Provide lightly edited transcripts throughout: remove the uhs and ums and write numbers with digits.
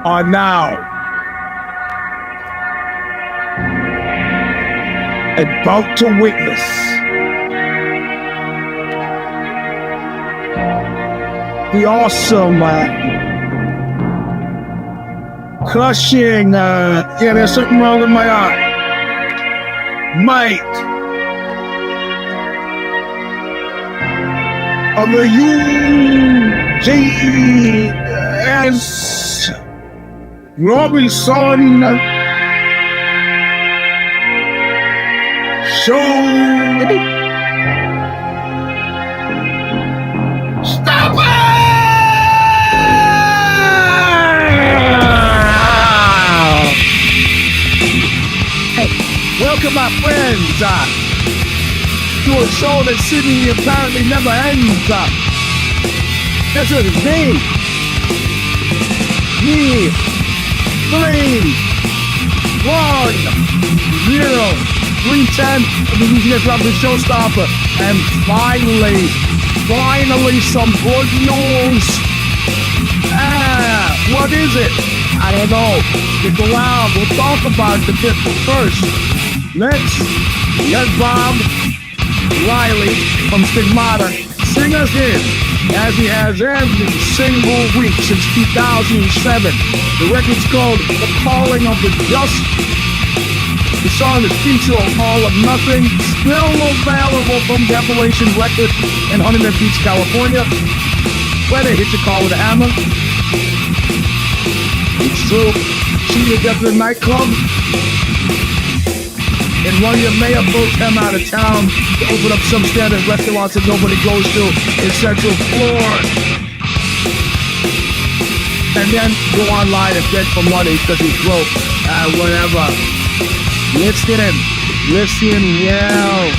are now about to witness the awesome, crushing, yeah, there's something wrong with my eye. Might of the Eugene S. Robinson show. Stomper! Hey, welcome my friends to a show that Sydney apparently never ends. That's what it's named. V.310 of the Eugene S show Stomper. And finally some good news. What is it? I don't know. Stick around. We'll talk about it a bit. But first, let's get Bob Riley from Stigmata sing us in, as he has every single week since 2007. The record's called The Calling of the Just. The song is featured on All of Nothing, still available from Desolation Records in Huntington Beach, California, where they hit your car with a hammer. It's true. See you at the nightclub and run your mayor pro tem out of town to open up some standard restaurants that nobody goes to in Central Florida. And then go online and beg for money because he's broke. Whatever. Listen, yeah.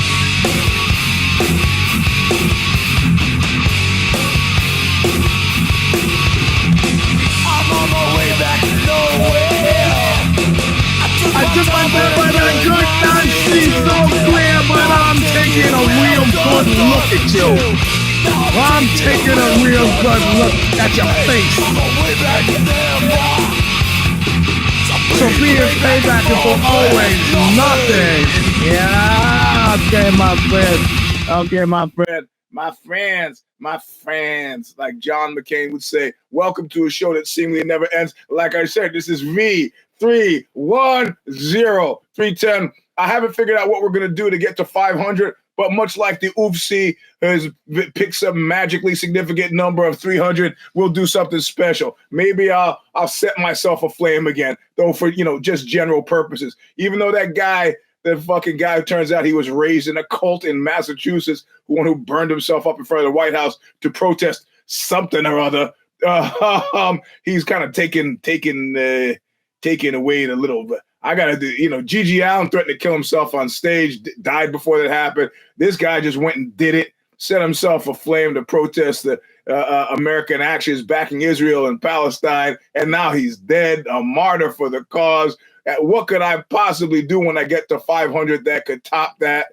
I'm on my way back to nowhere. I took my bed by that good night, she's so clear, but I'm taking a real good look at you. I'm taking a real good look at your face. Sophia's payback is for always nothing. Yeah, okay, my friend. My friends, like John McCain would say, welcome to a show that seemingly never ends. Like I said, this is V.310, 310. I haven't figured out what we're going to do to get to 500, but much like the UFC has picked some magically significant number of 300, we'll do something special. Maybe I'll set myself aflame again, though for, just general purposes. Even though the fucking guy turns out he was raised in a cult in Massachusetts, one who burned himself up in front of the White House to protest something or other. He's kind of taking away the little. I gotta do. Gigi Allen threatened to kill himself on stage, died before that happened. This guy just went and did it, set himself aflame to protest the American actions backing Israel and Palestine, and now he's dead, a martyr for the cause. What could I possibly do when I get to 500 that could top that?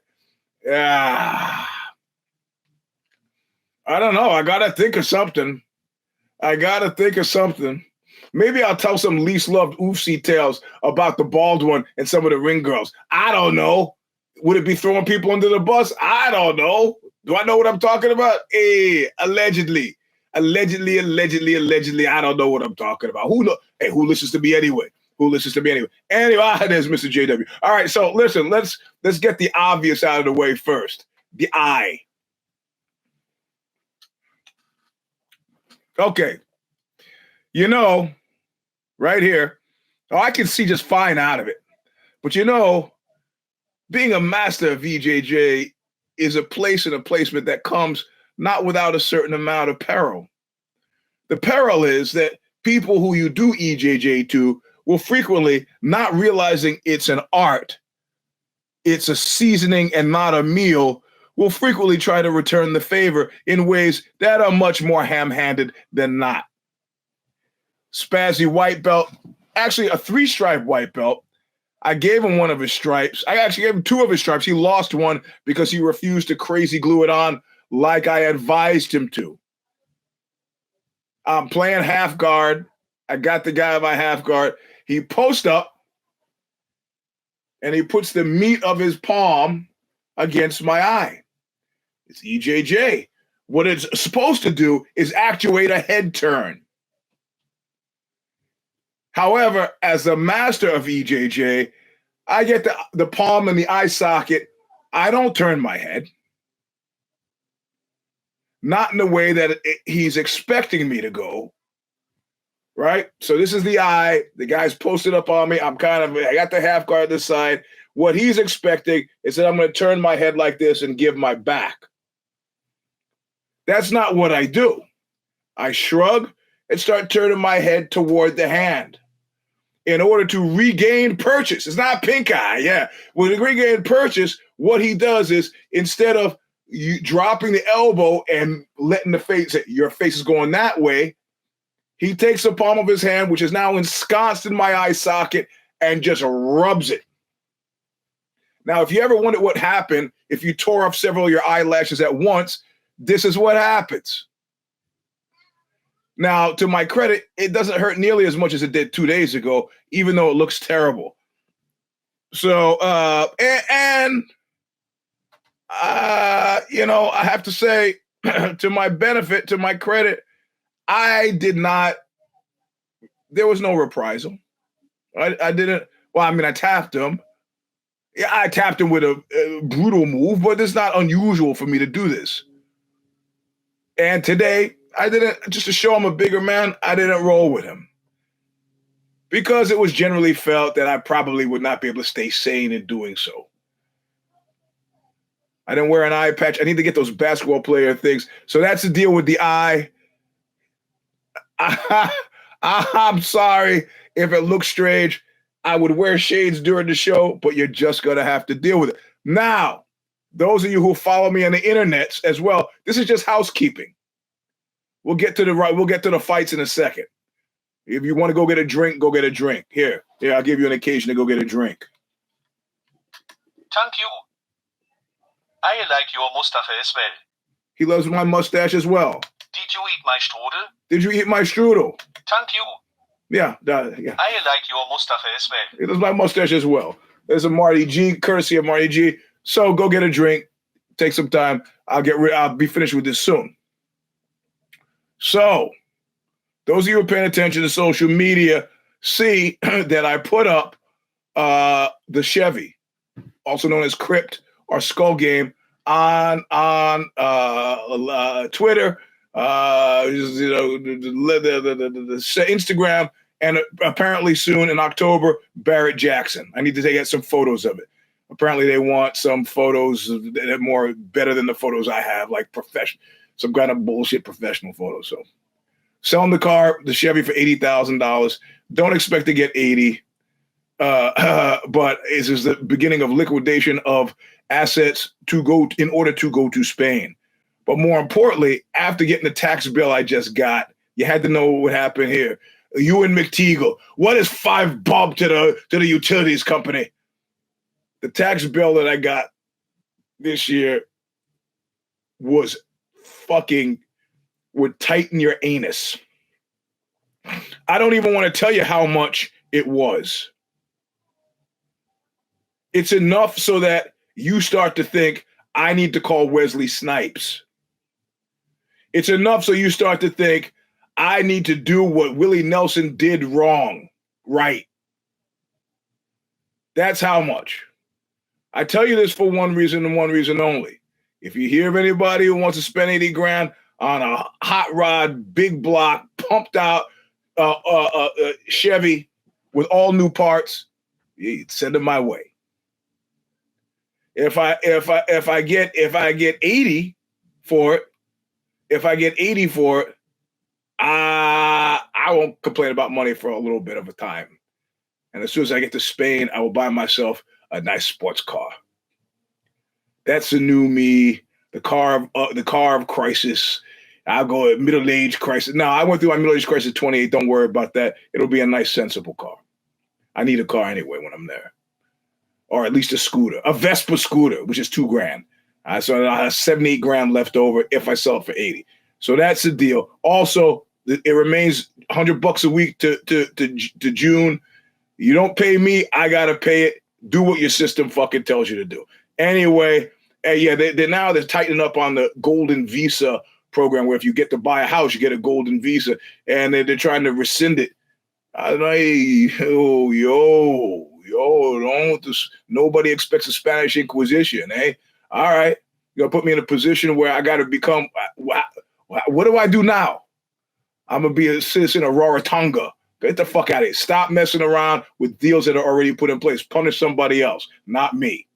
I don't know. I gotta think of something. Maybe I'll tell some least loved oofsy tales about the bald one and some of the ring girls. I don't know. Would it be throwing people under the bus? I don't know. Do I know what I'm talking about? Allegedly. I don't know what I'm talking about. Who listens to me anyway? Anyway, there's Mr. JW. All right, so listen, let's get the obvious out of the way first. The eye. Okay. Right here, I can see just fine out of it. But being a master of EJJ is a place and a placement that comes not without a certain amount of peril. The peril is that people who you do EJJ to will frequently, not realizing it's an art, it's a seasoning and not a meal, will frequently try to return the favor in ways that are much more ham-handed than not. Spazzy white belt, actually a 3-stripe white belt. I gave him one of his stripes. I actually gave him 2 of his stripes. He lost one because he refused to crazy glue it on like I advised him to. I'm playing half guard. I got the guy on my half guard. He posts up and he puts the meat of his palm against my eye. It's EJJ. What it's supposed to do is actuate a head turn. However, as the master of EJJ, I get the palm in the eye socket. I don't turn my head. Not in the way that he's expecting me to go. Right? So this is the eye. The guy's posted up on me. I got the half guard this side. What he's expecting is that I'm going to turn my head like this and give my back. That's not what I do. I shrug and start turning my head toward the hand in order to regain purchase. It's not pink eye, yeah. When you regain purchase, what he does is instead of you dropping the elbow and letting your face is going that way, he takes the palm of his hand, which is now ensconced in my eye socket, and just rubs it. Now, if you ever wondered what happened if you tore off several of your eyelashes at once, this is what happens. Now, to my credit, it doesn't hurt nearly as much as it did 2 days ago, even though it looks terrible. So, I have to say, to my benefit, to my credit, there was no reprisal. I didn't, I tapped him. Yeah, I tapped him with a brutal move, but it's not unusual for me to do this. And today, just to show him a bigger man, I didn't roll with him. Because it was generally felt that I probably would not be able to stay sane in doing so. I didn't wear an eye patch. I need to get those basketball player things. So that's the deal with the eye. I'm sorry if it looks strange. I would wear shades during the show, but you're just going to have to deal with it. Now, those of you who follow me on the internets as well, this is just housekeeping. We'll get to the fights in a second. If you want to go get a drink, go get a drink. Here, I'll give you an occasion to go get a drink. Thank you. I like your mustache as well. He loves my mustache as well. Did you eat my strudel? Did you eat my strudel? Thank you. Yeah. I like your mustache as well. He loves my mustache as well. There's a Marty G, courtesy of Marty G. So go get a drink. Take some time. I'll be finished with this soon. So, those of you who are paying attention to social media see that I put up the Chevy, also known as Crypt or Skull Game, on Twitter, the Instagram, and apparently soon in October, Barrett Jackson. I need to get some photos of it. Apparently, they want some photos that are more better than the photos I have, like some kind of bullshit professional photos. So, selling the Chevy for $80,000. Don't expect to get 80, but this is the beginning of liquidation of assets in order to go to Spain. But more importantly, after getting the tax bill I just got, you had to know what would happen here. You and McTeagle, what is $5 to the utilities company? The tax bill that I got this year would tighten your anus. I don't even want to tell you how much it was. It's enough so that you start to think, I need to call Wesley Snipes. It's enough so you start to think, I need to do what Willie Nelson did wrong, right? That's how much. I tell you this for one reason and one reason only. If you hear of anybody who wants to spend 80 grand on a hot rod, big block, pumped out Chevy with all new parts, send them my way. If I get 80 for it, I won't complain about money for a little bit of a time. And as soon as I get to Spain, I will buy myself a nice sports car. That's the new me, the car of crisis. I'll go at middle-age crisis. Now, I went through my middle-age crisis at 28. Don't worry about that. It'll be a nice, sensible car. I need a car anyway when I'm there. Or at least a scooter, a Vespa scooter, which is $2,000. So I have 78 grand left over if I sell it for 80. So that's the deal. Also, It remains $100 a week to June. You don't pay me, I gotta pay it. Do what your system fucking tells you to do. Anyway, yeah, they're tightening up on the golden visa program, where if you get to buy a house, you get a golden visa, and they're trying to rescind it. I'm like, yo, don't this, nobody expects a Spanish Inquisition, eh? All right, you're gonna put me in a position where I gotta become, what do I do now? I'm gonna be a citizen of Rarotonga. Get the fuck out of here. Stop messing around with deals that are already put in place. Punish somebody else, not me.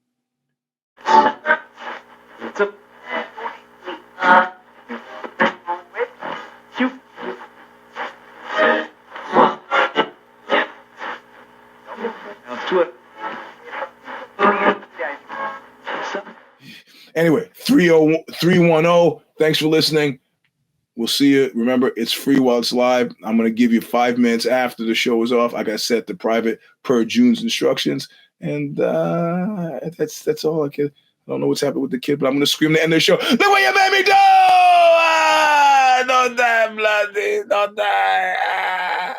Anyway, 310, thanks for listening. We'll see you. Remember, it's free while it's live. I'm going to give you 5 minutes after the show is off. I got set the private per June's instructions. And that's all I can. I don't know what's happened with the kid, but I'm going to scream to end the show. Look what you made me do! Don't die, bloody. Don't die.